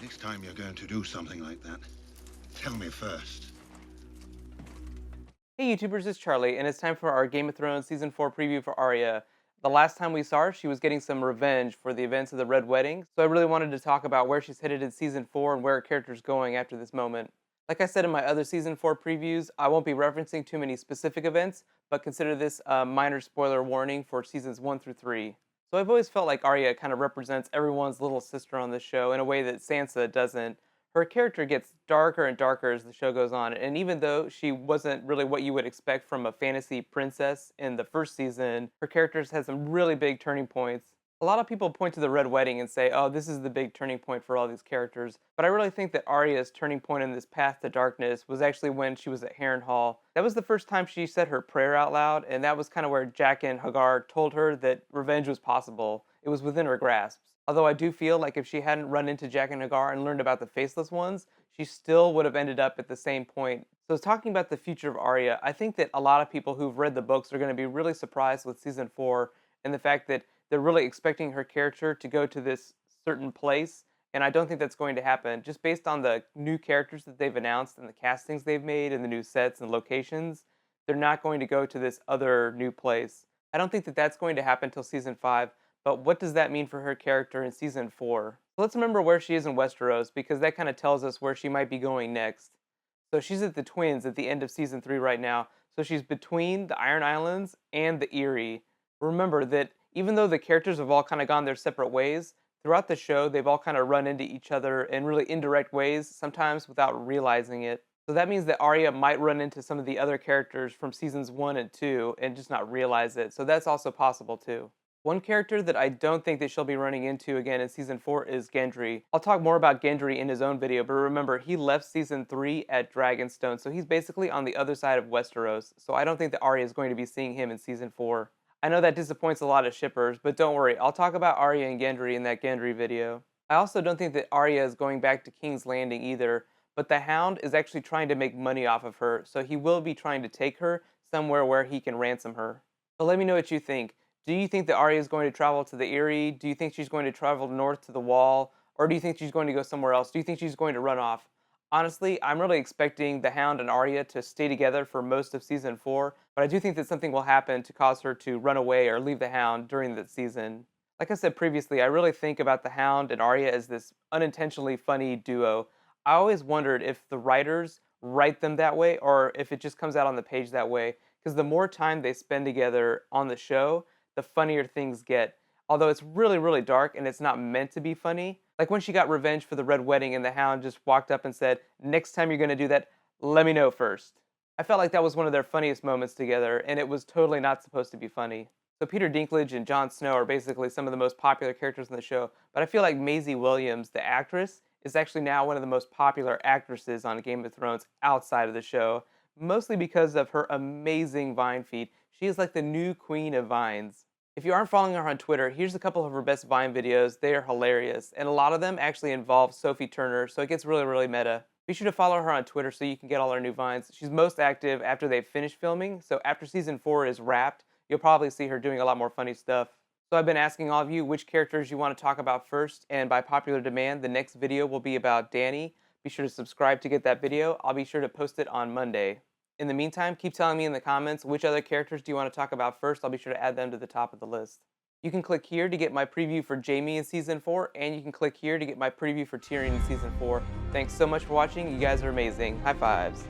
Next time you're going to do something like that, tell me first. Hey YouTubers, it's Charlie, and it's time for our Game of Thrones Season 4 preview for Arya. The last time we saw her, she was getting some revenge for the events of the Red Wedding, so I really wanted to talk about where she's headed in Season 4 and where her character's going after this moment. Like I said in my other Season 4 previews, I won't be referencing too many specific events, but consider this a minor spoiler warning for Seasons 1 through 3. So I've always felt like Arya kind of represents everyone's little sister on this show in a way that Sansa doesn't. Her character gets darker and darker as the show goes on, and even though she wasn't really what you would expect from a fantasy princess in the first season, her characters had some really big turning points. A lot of people point to the Red Wedding and say, oh, this is the big turning point for all these characters. But I really think that Arya's turning point in this path to darkness was actually when she was at Harrenhal. That was the first time she said her prayer out loud, and that was kind of where Jack and Hagar told her that revenge was possible. It was within her grasp. Although I do feel like if she hadn't run into Jack and Hagar and learned about the Faceless Ones, she still would have ended up at the same point. So talking about the future of Arya, I think that a lot of people who've read the books are going to be really surprised with Season 4 and the fact that they're really expecting her character to go to this certain place, and I don't think that's going to happen. Just based on the new characters that they've announced and the castings they've made and the new sets and locations, they're not going to go to this other new place. I don't think that that's going to happen until Season 5, but what does that mean for her character in Season 4? So let's remember where she is in Westeros, because that kind of tells us where she might be going next. So she's at the Twins at the end of Season 3 right now, so she's between the Iron Islands and the Eyrie. Remember that even though the characters have all kind of gone their separate ways, throughout the show they've all kind of run into each other in really indirect ways, sometimes without realizing it. So that means that Arya might run into some of the other characters from seasons 1 and 2 and just not realize it. So that's also possible too. One character that I don't think that she'll be running into again in season 4 is Gendry. I'll talk more about Gendry in his own video, but remember, he left season 3 at Dragonstone, so he's basically on the other side of Westeros. So I don't think that Arya is going to be seeing him in season 4. I know that disappoints a lot of shippers, but don't worry, I'll talk about Arya and Gendry in that Gendry video. I also don't think that Arya is going back to King's Landing either, but the Hound is actually trying to make money off of her, so he will be trying to take her somewhere where he can ransom her. So let me know what you think. Do you think that Arya is going to travel to the Eyrie? Do you think she's going to travel north to the Wall? Or do you think she's going to go somewhere else? Do you think she's going to run off? Honestly, I'm really expecting the Hound and Arya to stay together for most of season 4, but I do think that something will happen to cause her to run away or leave the Hound during the season. Like I said previously, I really think about the Hound and Arya as this unintentionally funny duo. I always wondered if the writers write them that way or if it just comes out on the page that way, because the more time they spend together on the show, the funnier things get. Although it's really, really dark and it's not meant to be funny. Like when she got revenge for the Red Wedding and the Hound just walked up and said, next time you're going to do that, let me know first. I felt like that was one of their funniest moments together, and it was totally not supposed to be funny. So Peter Dinklage and Jon Snow are basically some of the most popular characters in the show, but I feel like Maisie Williams, the actress, is actually now one of the most popular actresses on Game of Thrones outside of the show, mostly because of her amazing Vine feed. She is like the new queen of Vines. If you aren't following her on Twitter, here's a couple of her best Vine videos. They are hilarious, and a lot of them actually involve Sophie Turner, so it gets really, really meta. Be sure to follow her on Twitter so you can get all her new Vines. She's most active after they've finished filming, so after season 4 is wrapped, you'll probably see her doing a lot more funny stuff. So I've been asking all of you which characters you want to talk about first, and by popular demand, the next video will be about Dany. Be sure to subscribe to get that video. I'll be sure to post it on Monday. In the meantime, keep telling me in the comments which other characters do you want to talk about first. I'll be sure to add them to the top of the list. You can click here to get my preview for Jaime in Season 4, and you can click here to get my preview for Tyrion in Season 4. Thanks so much for watching. You guys are amazing. High fives.